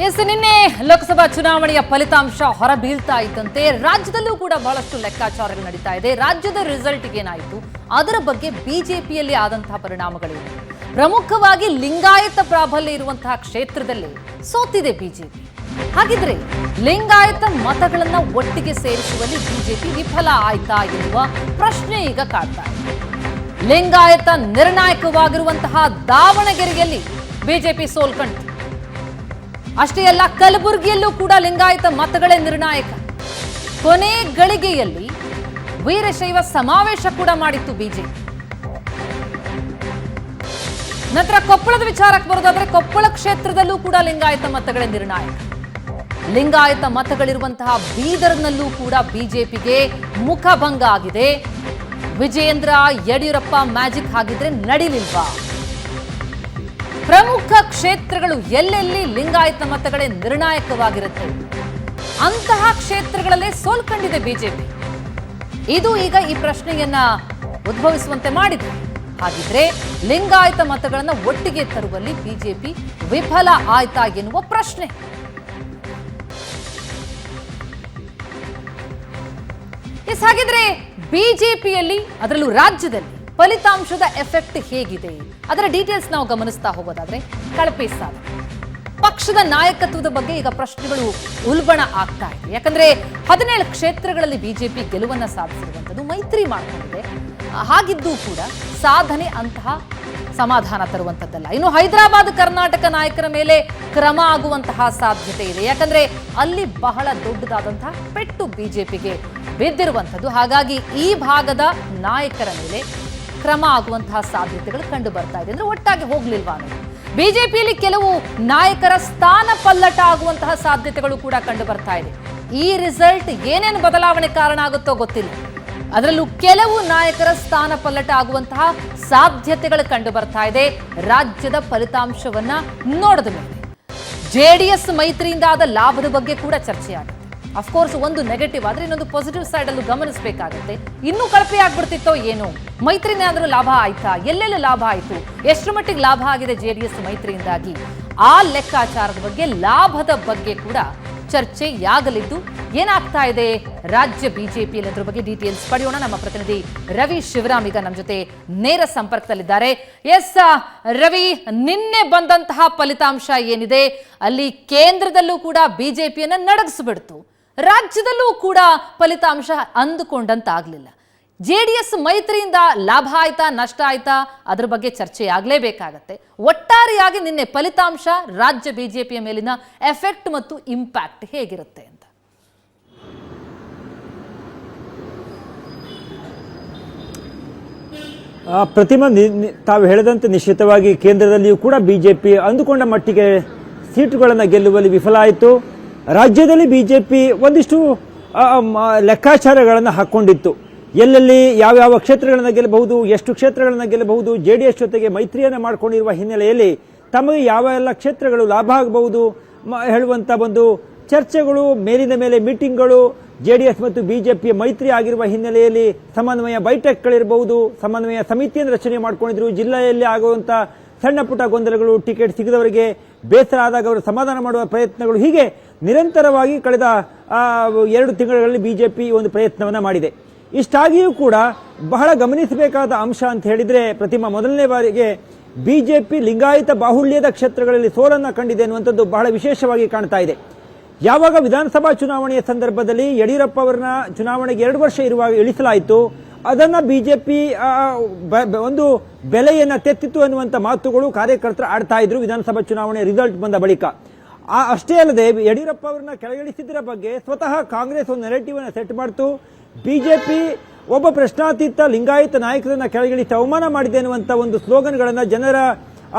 S ನಿನ್ನೆ ಲೋಕಸಭಾ ಚುನಾವಣೆಯ ಫಲಿತಾಂಶ ಹೊರಬೀಳ್ತಾ ಇದ್ದಂತೆ ರಾಜ್ಯದಲ್ಲೂ ಕೂಡ ಬಹಳಷ್ಟು ಲೆಕ್ಕಾಚಾರಗಳು ನಡೀತಾ ಇದೆ. ರಾಜ್ಯದ ರಿಸಲ್ಟ್ ಏನಾಯಿತು, ಅದರ ಬಗ್ಗೆ ಬಿಜೆಪಿಯಲ್ಲಿ ಆದಂತಹ ಪರಿಣಾಮಗಳೇನು? ಪ್ರಮುಖವಾಗಿ ಲಿಂಗಾಯತ ಪ್ರಾಬಲ್ಯ ಇರುವಂತಹ ಕ್ಷೇತ್ರದಲ್ಲಿ ಸೋತಿದೆ ಬಿಜೆಪಿ. ಹಾಗಿದ್ರೆ ಲಿಂಗಾಯತ ಮತಗಳನ್ನ ಒಟ್ಟಿಗೆ ಸೇರಿಸುವಲ್ಲಿ ಬಿಜೆಪಿ ವಿಫಲ ಆಯ್ತಾ ಎನ್ನುವ ಪ್ರಶ್ನೆ ಈಗ ಕಾಡ್ತಾ ಇದೆ. ಲಿಂಗಾಯತ ನಿರ್ಣಾಯಕವಾಗಿರುವಂತಹ ದಾವಣಗೆರೆಯಲ್ಲಿ ಬಿಜೆಪಿ ಸೋಲ್ಕಂಡಿತು. ಅಷ್ಟೇ ಅಲ್ಲ, ಕಲಬುರಗಿಯಲ್ಲೂ ಕೂಡ ಲಿಂಗಾಯತ ಮತಗಳೇ ನಿರ್ಣಾಯಕ. ಕೊನೆ ಗಳಿಗೆಯಲ್ಲಿ ವೀರಶೈವ ಸಮಾವೇಶ ಕೂಡ ಮಾಡಿತ್ತು ಬಿಜೆಪಿ. ನಂತರ ಕೊಪ್ಪಳದ ವಿಚಾರಕ್ಕೆ ಬರೋದಾದ್ರೆ ಕೊಪ್ಪಳ ಕ್ಷೇತ್ರದಲ್ಲೂ ಕೂಡ ಲಿಂಗಾಯತ ಮತಗಳೇ ನಿರ್ಣಾಯಕ. ಲಿಂಗಾಯತ ಮತಗಳಿರುವಂತಹ ಬೀದರ್ನಲ್ಲೂ ಕೂಡ ಬಿಜೆಪಿಗೆ ಮುಖಭಂಗ ಆಗಿದೆ. ವಿಜಯೇಂದ್ರ ಯಡಿಯೂರಪ್ಪ ಮ್ಯಾಜಿಕ್ ಹಾಗಿದ್ರೆ ನಡಿಲಿಲ್ವಾ? ಪ್ರಮುಖ ಕ್ಷೇತ್ರಗಳು ಎಲ್ಲೆಲ್ಲಿ ಲಿಂಗಾಯತ ಮತಗಳೇ ನಿರ್ಣಾಯಕವಾಗಿರುತ್ತೆ ಅಂತಹ ಕ್ಷೇತ್ರಗಳಲ್ಲೇ ಸೋಲ್ಕೊಂಡಿದೆ ಬಿಜೆಪಿ. ಇದು ಈಗ ಈ ಪ್ರಶ್ನೆಯನ್ನ ಉದ್ಭವಿಸುವಂತೆ ಮಾಡಿದೆ. ಹಾಗಿದ್ರೆ ಲಿಂಗಾಯತ ಮತಗಳನ್ನ ಒಟ್ಟಿಗೆ ತರುವಲ್ಲಿ ಬಿಜೆಪಿ ವಿಫಲ ಆಯ್ತಾ ಎನ್ನುವ ಪ್ರಶ್ನೆ. ಹಾಗಿದ್ರೆ ಬಿಜೆಪಿಯಲ್ಲಿ ಅದರಲ್ಲೂ ರಾಜ್ಯದಲ್ಲಿ ಫಲಿತಾಂಶದ ಎಫೆಕ್ಟ್ ಹೇಗಿದೆ, ಅದರ ಡೀಟೇಲ್ಸ್ ನಾವು ಗಮನಿಸ್ತಾ ಹೋಗೋದಾದ್ರೆ ಕಳಪೆ ಸಾಧನೆ. ಪಕ್ಷದ ನಾಯಕತ್ವದ ಬಗ್ಗೆ ಈಗ ಪ್ರಶ್ನೆಗಳು ಉಲ್ಬಣ ಆಗ್ತಾ ಇದೆ. ಯಾಕಂದ್ರೆ 17 ಕ್ಷೇತ್ರಗಳಲ್ಲಿ ಬಿಜೆಪಿ ಗೆಲುವನ್ನ ಸಾಧಿಸಿರುವಂಥದ್ದು ಮೈತ್ರಿ ಮಾಡಿಕೊಂಡಿದೆ. ಹಾಗಿದ್ದೂ ಕೂಡ ಸಾಧನೆ ಅಂತಹ ಸಮಾಧಾನ ತರುವಂಥದ್ದಲ್ಲ. ಇನ್ನು ಹೈದರಾಬಾದ್ ಕರ್ನಾಟಕ ನಾಯಕರ ಮೇಲೆ ಕ್ರಮ ಆಗುವಂತಹ ಸಾಧ್ಯತೆ ಇದೆ. ಯಾಕಂದ್ರೆ ಅಲ್ಲಿ ಬಹಳ ದೊಡ್ಡದಾದಂತಹ ಪೆಟ್ಟು ಬಿಜೆಪಿಗೆ ಬಿದ್ದಿರುವಂಥದ್ದು. ಹಾಗಾಗಿ ಈ ಭಾಗದ ನಾಯಕರ ಮೇಲೆ ಕ್ರಮ ಆಗುವಂತಹ ಸಾಧ್ಯತೆಗಳು ಕಂಡು ಬರ್ತಾ ಇದೆ. ಅಂದ್ರೆ ಒಟ್ಟಾಗಿ ಹೋಗ್ಲಿಲ್ವಾ ಅನ್ನೋದು. ಬಿಜೆಪಿಯಲ್ಲಿ ಕೆಲವು ನಾಯಕರ ಸ್ಥಾನ ಪಲ್ಲಟ ಆಗುವಂತಹ ಸಾಧ್ಯತೆಗಳು ಕೂಡ ಕಂಡು ಬರ್ತಾ ಇದೆ. ಈ ರಿಸಲ್ಟ್ ಏನೇನು ಬದಲಾವಣೆ ಕಾರಣ ಆಗುತ್ತೋ ಗೊತ್ತಿಲ್ಲ. ಅದರಲ್ಲೂ ಕೆಲವು ನಾಯಕರ ಸ್ಥಾನ ಪಲ್ಲಟ ಆಗುವಂತಹ ಸಾಧ್ಯತೆಗಳು ಕಂಡು ಬರ್ತಾ ಇದೆ ರಾಜ್ಯದ ಫಲಿತಾಂಶವನ್ನ ನೋಡಿದ ಮೇಲೆ. ಜೆಡಿಎಸ್ ಮೈತ್ರಿಯಿಂದ ಆದ ಲಾಭದ ಬಗ್ಗೆ ಕೂಡ ಚರ್ಚೆ ಆಗುತ್ತೆ. ಅಫ್ಕೋರ್ಸ್ ಒಂದು ನೆಗೆಟಿವ್ ಆದ್ರೆ ಇನ್ನೊಂದು ಪಾಸಿಟಿವ್ ಸೈಡ್ ಅಲ್ಲೂ ಗಮನಿಸಬೇಕಾಗುತ್ತೆ. ಇನ್ನೂ ಕಳಪೆ ಆಗ್ಬಿಡ್ತಿತ್ತೋ ಏನೋ, ಮೈತ್ರಿನಾದ್ರೂ ಲಾಭ ಆಯ್ತಾ, ಎಲ್ಲೆಲ್ಲ ಲಾಭ ಆಯ್ತು, ಎಷ್ಟು ಮಟ್ಟಿಗೆ ಲಾಭ ಆಗಿದೆ ಜೆಡಿಎಸ್ ಮೈತ್ರಿಯಿಂದಾಗಿ, ಆ ಲೆಕ್ಕಾಚಾರದ ಬಗ್ಗೆ, ಲಾಭದ ಬಗ್ಗೆ ಕೂಡ ಚರ್ಚೆಯಾಗಲಿದ್ದು ಏನಾಗ್ತಾ ಇದೆ ರಾಜ್ಯ ಬಿಜೆಪಿಯಲ್ಲಿ ಅದ್ರ ಬಗ್ಗೆ ಡೀಟೇಲ್ಸ್ ಪಡೆಯೋಣ. ನಮ್ಮ ಪ್ರತಿನಿಧಿ ರವಿ ಶಿವರಾಮ್ ಈಗ ನಮ್ಮ ಜೊತೆ ನೇರ ಸಂಪರ್ಕದಲ್ಲಿದ್ದಾರೆ. ಎಸ್ ರವಿ, ನಿನ್ನೆ ಬಂದಂತಹ ಫಲಿತಾಂಶ ಏನಿದೆ ಅಲ್ಲಿ ಕೇಂದ್ರದಲ್ಲೂ ಕೂಡ ಬಿಜೆಪಿಯನ್ನ ನಡಗಿಸ್ಬಿಡ್ತು, ರಾಜ್ಯದಲ್ಲೂ ಕೂಡ ಫಲಿತಾಂಶ ಅಂದುಕೊಂಡಂತಾಗ್ಲಿಲ್ಲ. ಜೆಡಿಎಸ್ ಮೈತ್ರಿಯಿಂದ ಲಾಭ ಆಯ್ತಾ ನಷ್ಟ ಆಯ್ತಾ ಅದ್ರ ಬಗ್ಗೆ ಚರ್ಚೆ ಆಗಲೇಬೇಕಾಗತ್ತೆ. ಒಟ್ಟಾರೆಯಾಗಿ ನಿನ್ನೆ ಫಲಿತಾಂಶ ರಾಜ್ಯ ಬಿಜೆಪಿಯ ಮೇಲಿನ ಎಫೆಕ್ಟ್ ಮತ್ತು ಇಂಪ್ಯಾಕ್ಟ್ ಹೇಗಿರುತ್ತೆ ಅಂತ? ಪ್ರತಿಮಾ, ತಾವು ಹೇಳಿದಂತೆ ನಿಶ್ಚಿತವಾಗಿ ಕೇಂದ್ರದಲ್ಲಿಯೂ ಕೂಡ ಬಿಜೆಪಿ ಅಂದುಕೊಂಡ ಮಟ್ಟಿಗೆ ಸೀಟುಗಳನ್ನು ಗೆಲ್ಲುವಲ್ಲಿ ವಿಫಲ ಆಯಿತು. ರಾಜ್ಯದಲ್ಲಿ ಬಿಜೆಪಿ ಒಂದಿಷ್ಟು ಲೆಕ್ಕಾಚಾರಗಳನ್ನು ಹಾಕೊಂಡಿತ್ತು. ಎಲ್ಲೆಲ್ಲಿ ಯಾವ್ಯಾವ ಕ್ಷೇತ್ರಗಳನ್ನು ಗೆಲ್ಲಬಹುದು, ಎಷ್ಟು ಕ್ಷೇತ್ರಗಳನ್ನು ಗೆಲ್ಲಬಹುದು, ಜೆಡಿಎಸ್ ಜೊತೆಗೆ ಮೈತ್ರಿಯನ್ನು ಮಾಡಿಕೊಂಡಿರುವ ಹಿನ್ನೆಲೆಯಲ್ಲಿ ತಮಗೆ ಯಾವ ಎಲ್ಲ ಕ್ಷೇತ್ರಗಳು ಲಾಭ ಆಗಬಹುದು ಹೇಳುವಂತ ಒಂದು ಚರ್ಚೆಗಳು, ಮೇಲಿನ ಮೇಲೆ ಮೀಟಿಂಗ್ಗಳು, ಜೆಡಿಎಸ್ ಮತ್ತು ಬಿಜೆಪಿಯ ಮೈತ್ರಿ ಆಗಿರುವ ಹಿನ್ನೆಲೆಯಲ್ಲಿ ಸಮನ್ವಯ ಬೈಠಕ್ಗಳಿರಬಹುದು, ಸಮನ್ವಯ ಸಮಿತಿಯನ್ನು ರಚನೆ ಮಾಡಿಕೊಂಡಿದ್ರು. ಜಿಲ್ಲೆಯಲ್ಲಿ ಆಗುವಂತ ಸಣ್ಣ ಪುಟ್ಟ ಗೊಂದಲಗಳು, ಟಿಕೆಟ್ ಸಿಗದವರಿಗೆ ಬೇಸರ ಆದಾಗ ಅವರು ಸಮಾಧಾನ ಮಾಡುವ ಪ್ರಯತ್ನಗಳು, ಹೀಗೆ ನಿರಂತರವಾಗಿ ಕಳೆದ 2 ತಿಂಗಳಲ್ಲಿ ಬಿಜೆಪಿ ಒಂದು ಪ್ರಯತ್ನವನ್ನ ಮಾಡಿದೆ. ಇಷ್ಟಾಗಿಯೂ ಕೂಡ ಬಹಳ ಗಮನಿಸಬೇಕಾದ ಅಂಶ ಅಂತ ಹೇಳಿದ್ರೆ ಪ್ರತಿಮಾ, ಮೊದಲನೇ ಬಾರಿಗೆ ಬಿಜೆಪಿ ಲಿಂಗಾಯತ ಬಾಹುಳ್ಯದ ಕ್ಷೇತ್ರಗಳಲ್ಲಿ ಸೋಲನ್ನ ಕಂಡಿದೆ ಅನ್ನುವಂಥದ್ದು ಬಹಳ ವಿಶೇಷವಾಗಿ ಕಾಣ್ತಾ ಇದೆ. ಯಾವಾಗ ವಿಧಾನಸಭಾ ಚುನಾವಣೆಯ ಸಂದರ್ಭದಲ್ಲಿ ಯಡಿಯೂರಪ್ಪ ಅವರನ್ನ ಚುನಾವಣೆಗೆ 2 ವರ್ಷ ಇರುವಾಗ ಇಳಿಸಲಾಯಿತು, ಅದನ್ನ ಬಿಜೆಪಿ ಒಂದು ಬೆಲೆಯನ್ನ ತೆತ್ತಿತು ಅನ್ನುವಂಥ ಮಾತುಗಳು ಕಾರ್ಯಕರ್ತರು ಆಡ್ತಾ ಇದ್ರು ವಿಧಾನಸಭಾ ಚುನಾವಣೆ ರಿಸಲ್ಟ್ ಬಂದ ಬಳಿಕ. ಅಷ್ಟೇ ಅಲ್ಲದೆ ಯಡಿಯೂರಪ್ಪ ಅವರನ್ನ ಕೆಳಗಿಳಿಸಿದ್ದರ ಬಗ್ಗೆ ಸ್ವತಃ ಕಾಂಗ್ರೆಸ್ ಒಂದು ನೆರೆಟಿವ್ ಅನ್ನು ಸೆಟ್ ಮಾಡ್ತು. ಬಿಜೆಪಿ ಒಬ್ಬ ಪ್ರಶ್ನಾತೀತ ಲಿಂಗಾಯತ ನಾಯಕರನ್ನ ಕೆಳಗಿಳಿಸಿ ಅವಮಾನ ಮಾಡಿದೆ ಅನ್ನುವಂಥ ಒಂದು ಸ್ಲೋಗನ್ಗಳನ್ನ ಜನರ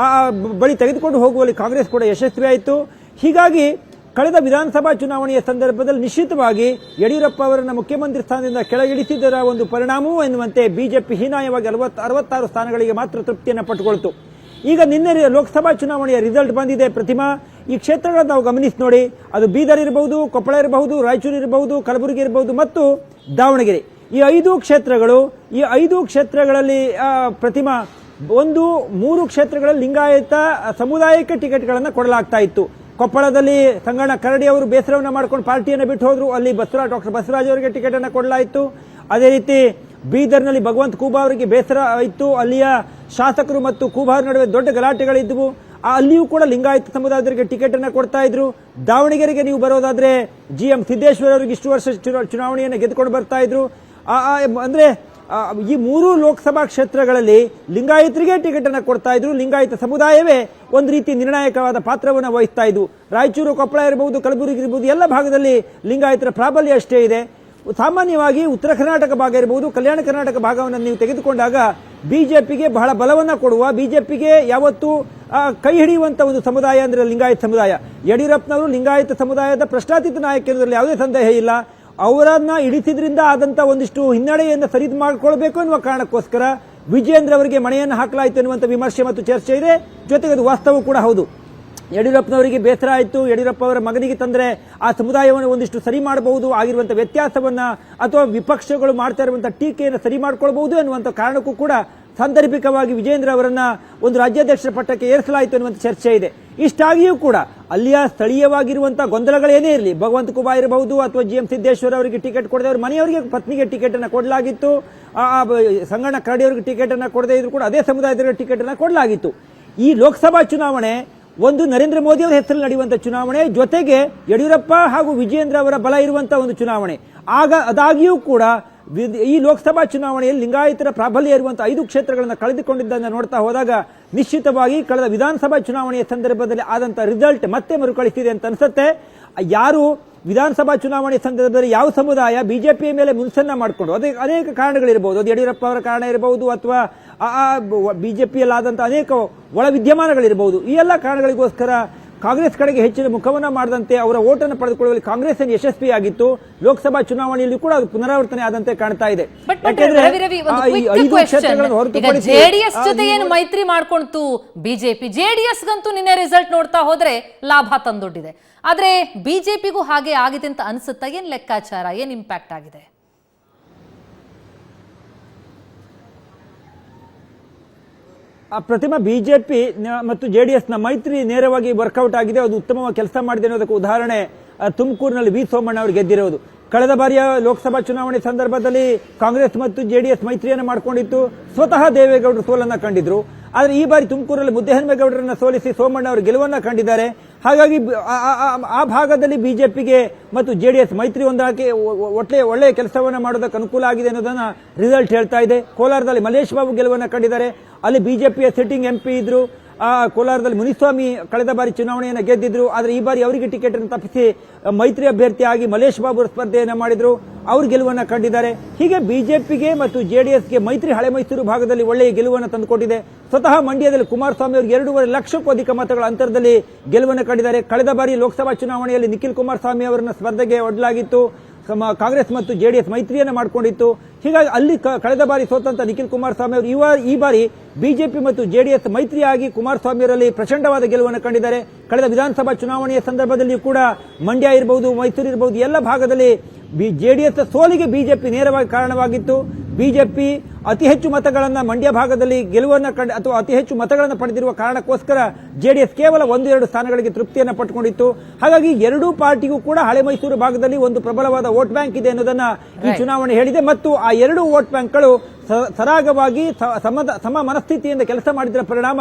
ಬಳಿ ತೆಗೆದುಕೊಂಡು ಹೋಗುವಲ್ಲಿ ಕಾಂಗ್ರೆಸ್ ಕೂಡ ಯಶಸ್ವಿಯಾಯಿತು. ಹೀಗಾಗಿ ಕಳೆದ ವಿಧಾನಸಭಾ ಚುನಾವಣೆಯ ಸಂದರ್ಭದಲ್ಲಿ ನಿಶ್ಚಿತವಾಗಿ ಯಡಿಯೂರಪ್ಪ ಅವರನ್ನ ಮುಖ್ಯಮಂತ್ರಿ ಸ್ಥಾನದಿಂದ ಕೆಳಗಿಳಿಸಿದ್ದರ ಒಂದು ಪರಿಣಾಮವೂ ಎನ್ನುವಂತೆ ಬಿಜೆಪಿ ಹೀನಾಯವಾಗಿ 66 ಸ್ಥಾನಗಳಿಗೆ ಮಾತ್ರ ತೃಪ್ತಿಯನ್ನು ಪಟ್ಟುಕೊಳ್ತು. ಈಗ ನಿನ್ನೆ ಲೋಕಸಭಾ ಚುನಾವಣೆಯ ರಿಸಲ್ಟ್ ಬಂದಿದೆ ಪ್ರತಿಮಾ. ಈ ಕ್ಷೇತ್ರಗಳನ್ನು ನಾವು ಗಮನಿಸಿ ನೋಡಿ, ಅದು ಬೀದರ್ ಇರಬಹುದು, ಕೊಪ್ಪಳ ಇರಬಹುದು, ರಾಯಚೂರು ಇರಬಹುದು, ಕಲಬುರಗಿ ಇರಬಹುದು ಮತ್ತು ದಾವಣಗೆರೆ. ಈ 5 ಕ್ಷೇತ್ರಗಳಲ್ಲಿ ಪ್ರತಿಮಾ 3 ಕ್ಷೇತ್ರಗಳಲ್ಲಿ ಲಿಂಗಾಯತ ಸಮುದಾಯಕ್ಕೆ ಟಿಕೆಟ್ಗಳನ್ನು ಕೊಡಲಾಗ್ತಾ ಇತ್ತು. ಕೊಪ್ಪಳದಲ್ಲಿ ಸಂಗಣ್ಣ ಕರಡಿ ಅವರು ಬೇಸರವನ್ನು ಮಾಡ್ಕೊಂಡು ಪಾರ್ಟಿಯನ್ನು ಬಿಟ್ಟು ಹೋದ್ರು. ಅಲ್ಲಿ ಡಾಕ್ಟರ್ ಬಸವರಾಜ್ ಅವರಿಗೆ ಟಿಕೆಟ್ ಅನ್ನು ಕೊಡಲಾಯಿತು. ಅದೇ ರೀತಿ ಬೀದರ್ನಲ್ಲಿ ಭಗವಂತ ಖೂಬಾ ಅವರಿಗೆ ಬೇಸರ ಇತ್ತು. ಅಲ್ಲಿಯ ಶಾಸಕರು ಮತ್ತು ಖೂಬಾ ನಡುವೆ ದೊಡ್ಡ ಗಲಾಟೆಗಳಿದ್ದವು. ಅಲ್ಲಿಯೂ ಕೂಡ ಲಿಂಗಾಯತ ಸಮುದಾಯದವರಿಗೆ ಟಿಕೆಟ್ ಅನ್ನು ಕೊಡ್ತಾ ಇದ್ರು. ದಾವಣಗೆರೆಗೆ ನೀವು ಬರೋದಾದ್ರೆ GM ಸಿದ್ದೇಶ್ವರ ಅವರಿಗೆ ಇಷ್ಟು ವರ್ಷ ಚುನಾವಣೆಯನ್ನು ಗೆದ್ದುಕೊಂಡು ಬರ್ತಾ ಇದ್ರು. ಅಂದ್ರೆ ಈ 3 ಲೋಕಸಭಾ ಕ್ಷೇತ್ರಗಳಲ್ಲಿ ಲಿಂಗಾಯತರಿಗೆ ಟಿಕೆಟ್ ಅನ್ನು ಕೊಡ್ತಾ ಇದ್ರು. ಲಿಂಗಾಯತ ಸಮುದಾಯವೇ ಒಂದು ರೀತಿ ನಿರ್ಣಾಯಕವಾದ ಪಾತ್ರವನ್ನು ವಹಿಸ್ತಾ ಇದ್ದು. ರಾಯಚೂರು, ಕೊಪ್ಪಳ ಇರಬಹುದು, ಕಲಬುರಗಿ ಇರಬಹುದು, ಎಲ್ಲ ಭಾಗದಲ್ಲಿ ಲಿಂಗಾಯತರ ಪ್ರಾಬಲ್ಯ ಅಷ್ಟೇ ಇದೆ. ಸಾಮಾನ್ಯವಾಗಿ ಉತ್ತರ ಕರ್ನಾಟಕ ಭಾಗ ಇರಬಹುದು, ಕಲ್ಯಾಣ ಕರ್ನಾಟಕ ಭಾಗವನ್ನು ನೀವು ತೆಗೆದುಕೊಂಡಾಗ ಬಿಜೆಪಿಗೆ ಬಹಳ ಬಲವನ್ನ ಕೊಡುವ, ಬಿಜೆಪಿಗೆ ಯಾವತ್ತೂ ಕೈ ಹಿಡಿಯುವಂತ ಒಂದು ಸಮುದಾಯ ಅಂದ್ರೆ ಲಿಂಗಾಯತ ಸಮುದಾಯ. ಯಡಿಯೂರಪ್ಪನವರು ಲಿಂಗಾಯತ ಸಮುದಾಯದ ಪ್ರಶ್ನಾತೀತ ನಾಯಕ ಎನ್ನುವುದರಲ್ಲಿ ಯಾವುದೇ ಸಂದೇಹ ಇಲ್ಲ. ಅವರನ್ನ ಇಳಿಸಿದ್ರಿಂದ ಆದಂತ ಒಂದಿಷ್ಟು ಹಿನ್ನಡೆಯನ್ನು ಸರಿದು ಮಾಡಿಕೊಳ್ಬೇಕು ಎನ್ನುವ ಕಾರಣಕ್ಕೋಸ್ಕರ ವಿಜೇಂದ್ರ ಅವರಿಗೆ ಮಣೆಯನ್ನು ಹಾಕಲಾಯಿತು ಎನ್ನುವಂತ ವಿಮರ್ಶೆ ಮತ್ತು ಚರ್ಚೆ ಇದೆ. ಜೊತೆಗೆ ಅದು ವಾಸ್ತವ ಕೂಡ ಹೌದು. ಯಡಿಯೂರಪ್ಪನವರಿಗೆ ಬೇಸರ ಆಯಿತು, ಯಡಿಯೂರಪ್ಪ ಅವರ ಮಗನಿಗೆ ತಂದ್ರೆ ಆ ಸಮುದಾಯವನ್ನು ಒಂದಿಷ್ಟು ಸರಿ ಮಾಡಬಹುದು, ಆಗಿರುವಂತಹ ವ್ಯತ್ಯಾಸವನ್ನ ಅಥವಾ ವಿಪಕ್ಷಗಳು ಮಾಡ್ತಾ ಇರುವಂತಹ ಟೀಕೆಯನ್ನು ಸರಿ ಮಾಡಿಕೊಳ್ಬಹುದು ಎನ್ನುವಂತ ಕಾರಣಕ್ಕೂ ಕೂಡ ಸಾಂದರ್ಭಿಕವಾಗಿ ವಿಜೇಂದ್ರ ಅವರನ್ನ ಒಂದು ರಾಜ್ಯಾಧ್ಯಕ್ಷರ ಪಟ್ಟಕ್ಕೆ ಏರಿಸಲಾಯಿತು ಎನ್ನುವಂತ ಚರ್ಚೆ ಇದೆ. ಇಷ್ಟಾಗಿಯೂ ಕೂಡ ಅಲ್ಲಿಯ ಸ್ಥಳೀಯವಾಗಿರುವಂತಹ ಗೊಂದಲಗಳೇನೇ ಇರಲಿ, ಭಗವಂತ ಖೂಬಾ ಇರಬಹುದು ಅಥವಾ GM ಸಿದ್ದೇಶ್ವರ ಅವರಿಗೆ ಟಿಕೆಟ್ ಕೊಡದೆ ಅವರ ಮನೆಯವರಿಗೆ ಪತ್ನಿಗೆ ಟಿಕೆಟ್ ಅನ್ನು ಕೊಡಲಾಗಿತ್ತು. ಸಂಗಣ್ಣ ಕರಡಿ ಅವರಿಗೆ ಟಿಕೆಟ್ ಅನ್ನು ಕೊಡದೇ ಇದ್ರು ಕೂಡ ಅದೇ ಸಮುದಾಯದವರಿಗೆ ಟಿಕೆಟ್ ಅನ್ನು ಕೊಡಲಾಗಿತ್ತು. ಈ ಲೋಕಸಭಾ ಚುನಾವಣೆ ಒಂದು ನರೇಂದ್ರ ಮೋದಿ ಅವರ ಹೆಸರಲ್ಲಿ ನಡೆಯುವಂತಹ ಚುನಾವಣೆ, ಜೊತೆಗೆ ಯಡಿಯೂರಪ್ಪ ಹಾಗೂ ವಿಜೇಂದ್ರ ಅವರ ಬಲ ಇರುವಂತಹ ಒಂದು ಚುನಾವಣೆ. ಅದಾಗಿಯೂ ಕೂಡ ಈ ಲೋಕಸಭಾ ಚುನಾವಣೆಯಲ್ಲಿ ಲಿಂಗಾಯತರ ಪ್ರಾಬಲ್ಯ ಇರುವಂತಹ 5 ಕ್ಷೇತ್ರಗಳನ್ನು ಕಳೆದುಕೊಂಡಿದ್ದನ್ನು ನೋಡ್ತಾ ಹೋದಾಗ ನಿಶ್ಚಿತವಾಗಿ ಕಳೆದ ವಿಧಾನಸಭಾ ಚುನಾವಣೆಯ ಸಂದರ್ಭದಲ್ಲಿ ಆದಂತಹ ರಿಸಲ್ಟ್ ಮತ್ತೆ ಮರುಕಳಿಸಿದೆ ಅಂತ ಅನ್ಸುತ್ತೆ. ಯಾರು ವಿಧಾನಸಭಾ ಚುನಾವಣೆ ಸಂದರ್ಭದಲ್ಲಿ ಯಾವ ಸಮುದಾಯ ಬಿಜೆಪಿಯ ಮೇಲೆ ಮುನ್ಸನ್ನ ಮಾಡಿಕೊಂಡು, ಅದೇ ಅನೇಕ ಕಾರಣಗಳಿರಬಹುದು, ಅದು ಯಡಿಯೂರಪ್ಪ ಅವರ ಕಾರಣ ಇರಬಹುದು ಅಥವಾ ಬಿಜೆಪಿಯಲ್ಲಾದಂತಹ ಅನೇಕ ಒಳ ವಿದ್ಯಮಾನಗಳಿರಬಹುದು. ಈ ಎಲ್ಲ ಕಾರಣಗಳಿಗೋಸ್ಕರ ಕಾಂಗ್ರೆಸ್ ಕಡೆಗೆ ಹೆಚ್ಚಿನ ಮುಖವನ್ನ ಮಾಡದಂತೆ ಅವರ ಓಟನ್ನು ಪಡೆದುಕೊಳ್ಳುವಲ್ಲಿ ಕಾಂಗ್ರೆಸ್ ಯಶಸ್ವಿಯಾಗಿತ್ತು. ಲೋಕಸಭಾ ಚುನಾವಣೆಯಲ್ಲಿ ಕೂಡ ಅದು ಪುನರಾವರ್ತನೆ ಆದಂತೆ ಕಾಣ್ತಾ ಇದೆ. ಜೆಡಿಎಸ್ ಜೊತೆ ಏನು ಮೈತ್ರಿ ಮಾಡ್ಕೊಂತು ಬಿಜೆಪಿ, ಜೆಡಿಎಸ್ ಗಂತೂ ನಿನ್ನೆ ರಿಸಲ್ಟ್ ನೋಡ್ತಾ ಹೋದ್ರೆ ಲಾಭ ತಂದೊಡ್ಡಿದೆ. ಆದ್ರೆ ಬಿಜೆಪಿಗೂ ಹಾಗೆ ಆಗಿದೆ ಅಂತ ಅನ್ಸುತ್ತಾ? ಏನ್ ಲೆಕ್ಕಾಚಾರ, ಏನ್ ಇಂಪ್ಯಾಕ್ಟ್ ಆಗಿದೆ? ಪ್ರತಿಮಾ, ಬಿಜೆಪಿ ಮತ್ತು ಜೆಡಿಎಸ್ನ ಮೈತ್ರಿ ನೇರವಾಗಿ ವರ್ಕೌಟ್ ಆಗಿದೆ, ಅದು ಉತ್ತಮವಾಗಿ ಕೆಲಸ ಮಾಡಿದೆ ಅನ್ನೋದಕ್ಕೆ ಉದಾಹರಣೆ ತುಮಕೂರಿನಲ್ಲಿ ವಿ ಸೋಮಣ್ಣ ಅವರು ಗೆದ್ದಿರೋದು. ಕಳೆದ ಬಾರಿಯ ಲೋಕಸಭಾ ಚುನಾವಣೆ ಸಂದರ್ಭದಲ್ಲಿ ಕಾಂಗ್ರೆಸ್ ಮತ್ತು ಜೆಡಿಎಸ್ ಮೈತ್ರಿಯನ್ನು ಮಾಡಿಕೊಂಡಿತ್ತು, ಸ್ವತಃ ದೇವೇಗೌಡರು ಸೋಲನ್ನ ಕಂಡಿದ್ರು. ಆದರೆ ಈ ಬಾರಿ ತುಮಕೂರಲ್ಲಿ ಮುದ್ದಹನುಮೇಗೌಡರನ್ನ ಸೋಲಿಸಿ ಸೋಮಣ್ಣ ಅವರು ಗೆಲುವನ್ನ ಕಂಡಿದ್ದಾರೆ. ಹಾಗಾಗಿ ಆ ಭಾಗದಲ್ಲಿ ಬಿಜೆಪಿಗೆ ಮತ್ತು ಜೆಡಿಎಸ್ ಮೈತ್ರಿ ಹೊಂದಾಣಿಕೆ ಒಳ್ಳೆಯ ಕೆಲಸವನ್ನ ಮಾಡೋದಕ್ಕೆ ಅನುಕೂಲ ಆಗಿದೆ ಅನ್ನೋದನ್ನ ರಿಸಲ್ಟ್ ಹೇಳ್ತಾ ಇದೆ. ಕೋಲಾರದಲ್ಲಿ ಮಲ್ಲೇಶ್ ಬಾಬು ಗೆಲುವನ್ನ ಕಂಡಿದ್ದಾರೆ. ಅಲ್ಲಿ ಬಿಜೆಪಿಯ ಸಿಟ್ಟಿಂಗ್ MP ಇದ್ರು. ಕೋಲಾರದಲ್ಲಿ ಮುನಿಸ್ವಾಮಿ ಕಳೆದ ಬಾರಿ ಚುನಾವಣೆಯನ್ನು ಗೆದ್ದಿದ್ರು. ಆದರೆ ಈ ಬಾರಿ ಅವರಿಗೆ ಟಿಕೆಟ್ ಅನ್ನು ತಪ್ಪಿಸಿ ಮೈತ್ರಿ ಅಭ್ಯರ್ಥಿಯಾಗಿ ಮಲ್ಲೇಶ್ ಬಾಬು ಸ್ಪರ್ಧೆಯನ್ನು ಮಾಡಿದ್ರು, ಅವರು ಗೆಲುವನ್ನು ಕಂಡಿದ್ದಾರೆ. ಹೀಗೆ ಬಿಜೆಪಿಗೆ ಮತ್ತು ಜೆಡಿಎಸ್ಗೆ ಮೈತ್ರಿ ಹಳೆ ಮೈಸೂರು ಭಾಗದಲ್ಲಿ ಒಳ್ಳೆಯ ಗೆಲುವನ್ನು ತಂದುಕೊಟ್ಟಿದೆ. ಸ್ವತಃ ಮಂಡ್ಯದಲ್ಲಿ ಕುಮಾರಸ್ವಾಮಿ ಅವರು 2.5 ಲಕ್ಷಕ್ಕೂ ಅಧಿಕ ಮತಗಳ ಅಂತರದಲ್ಲಿ ಗೆಲುವನ್ನು ಕಂಡಿದ್ದಾರೆ. ಕಳೆದ ಬಾರಿ ಲೋಕಸಭಾ ಚುನಾವಣೆಯಲ್ಲಿ ನಿಖಿಲ್ ಕುಮಾರಸ್ವಾಮಿ ಅವರನ್ನ ಸ್ಪರ್ಧೆಗೆ ಒಡ್ಡಲಾಗಿತ್ತು. ಕಾಂಗ್ರೆಸ್ ಮತ್ತು ಜೆಡಿಎಸ್ ಮೈತ್ರಿಯನ್ನು ಮಾಡಿಕೊಂಡಿತ್ತು. ಹೀಗಾಗಿ ಅಲ್ಲಿ ಕಳೆದ ಬಾರಿ ಸೋತಂತ ನಿಖಿಲ್ ಕುಮಾರಸ್ವಾಮಿ ಅವರು ಈ ಬಾರಿ ಬಿಜೆಪಿ ಮತ್ತು ಜೆಡಿಎಸ್ ಮೈತ್ರಿಯಾಗಿ ಕುಮಾರಸ್ವಾಮಿ ಅವರಲ್ಲಿ ಪ್ರಚಂಡವಾದ ಗೆಲುವನ್ನು ಕಂಡಿದ್ದಾರೆ. ಕಳೆದ ವಿಧಾನಸಭಾ ಚುನಾವಣೆಯ ಸಂದರ್ಭದಲ್ಲಿಯೂ ಕೂಡ ಮಂಡ್ಯ ಇರಬಹುದು, ಮೈಸೂರು ಇರಬಹುದು, ಎಲ್ಲ ಭಾಗದಲ್ಲಿ ಜೆಡಿಎಸ್ ಸೋಲಿಗೆ ಬಿಜೆಪಿ ನೇರವಾಗಿ ಕಾರಣವಾಗಿತ್ತು. ಬಿಜೆಪಿ ಅತಿ ಹೆಚ್ಚು ಮತಗಳನ್ನ ಮಂಡ್ಯ ಭಾಗದಲ್ಲಿ ಗೆಲುವನ್ನು ಅಥವಾ ಅತಿ ಹೆಚ್ಚು ಮತಗಳನ್ನು ಪಡೆದಿರುವ ಕಾರಣಕ್ಕೋಸ್ಕರ ಜೆಡಿಎಸ್ ಕೇವಲ 1-2 ಸ್ಥಾನಗಳಿಗೆ ತೃಪ್ತಿಯನ್ನು ಪಟ್ಟುಕೊಂಡಿತ್ತು. ಹಾಗಾಗಿ ಎರಡೂ ಪಾರ್ಟಿಗೂ ಕೂಡ ಹಳೆ ಮೈಸೂರು ಭಾಗದಲ್ಲಿ ಒಂದು ಪ್ರಬಲವಾದ ವೋಟ್ ಬ್ಯಾಂಕ್ ಇದೆ ಅನ್ನೋದನ್ನ ಈ ಚುನಾವಣೆ ಹೇಳಿದೆ. ಮತ್ತು ಆ 2 ವೋಟ್ ಬ್ಯಾಂಕ್ಗಳು ಸರಾಗವಾಗಿ ಸಮ ಮನಸ್ಥಿತಿಯಿಂದ ಕೆಲಸ ಮಾಡಿದರ ಪರಿಣಾಮ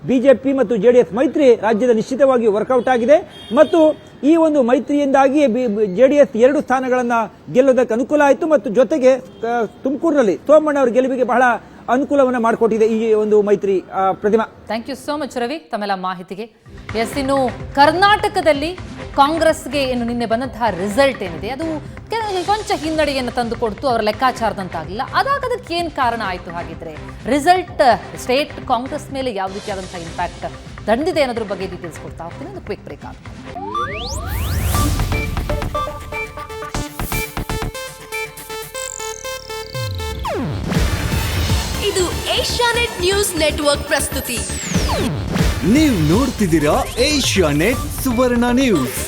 ಬಿಜೆಪಿ ಮತ್ತು ಜೆಡಿಎಸ್ ಮೈತ್ರಿ ರಾಜ್ಯದ ನಿಶ್ಚಿತವಾಗಿ ವರ್ಕೌಟ್ ಆಗಿದೆ. ಮತ್ತು ಈ ಒಂದು ಮೈತ್ರಿಯಿಂದಾಗಿ ಜೆಡಿಎಸ್ 2 ಸ್ಥಾನಗಳನ್ನ ಗೆಲ್ಲೋದಕ್ಕೆ ಅನುಕೂಲ ಆಯಿತು. ಮತ್ತು ಜೊತೆಗೆ ತುಮಕೂರಿನಲ್ಲಿ ಸೋಮಣ್ಣ ಅವರ ಗೆಲುವಿಗೆ ಬಹಳ ಅನುಕೂಲವನ್ನು ಮಾಡಿಕೊಟ್ಟಿದೆ ಈ ಒಂದು ಮೈತ್ರಿ. Pratima, thank you so much Ravi ತಮ್ಮೆಲ್ಲ ಮಾಹಿತಿಗೆ. ಎಸ್, ಇನ್ನು ಕರ್ನಾಟಕದಲ್ಲಿ ಕಾಂಗ್ರೆಸ್ಗೆ ಇನ್ನು ನಿನ್ನೆ ಬಂದಂತಹ ರಿಸಲ್ಟ್ ಏನಿದೆ ಅದು ಕೊಂಚ ಹಿನ್ನಡೆಯನ್ನು ತಂದುಕೊಡ್ತು, ಅವರ ಲೆಕ್ಕಾಚಾರದಂತಾಗಲಿಲ್ಲ. ಅದಕ್ಕೆ ಏನು ಕಾರಣ ಆಯಿತು? ಹಾಗಿದ್ರೆ ರಿಸಲ್ಟ್ ಸ್ಟೇಟ್ ಕಾಂಗ್ರೆಸ್ ಮೇಲೆ ಯಾವ ರೀತಿಯಾದಂತಹ ಇಂಪ್ಯಾಕ್ಟ್ ತಂದಿದೆ ಅನ್ನೋದ್ರ ಬಗ್ಗೆ ಡೀಟೇಲ್ಸ್ ಕೊಡ್ತಾ ಹೋಗ್ತೀನಿ. ಒಂದು ಕ್ವಿಕ್ ಬ್ರೇಕ್ ಆಗುತ್ತೆ. ಇದು ಏಷ್ಯಾನೆಟ್ ನ್ಯೂಸ್ ನೆಟ್ವರ್ಕ್ ಪ್ರಸ್ತುತಿ. ನೀವು ನೋಡ್ತಿದ್ದೀರಾ ಏಷ್ಯಾನೆಟ್ ಸುವರ್ಣ ನ್ಯೂಸ್.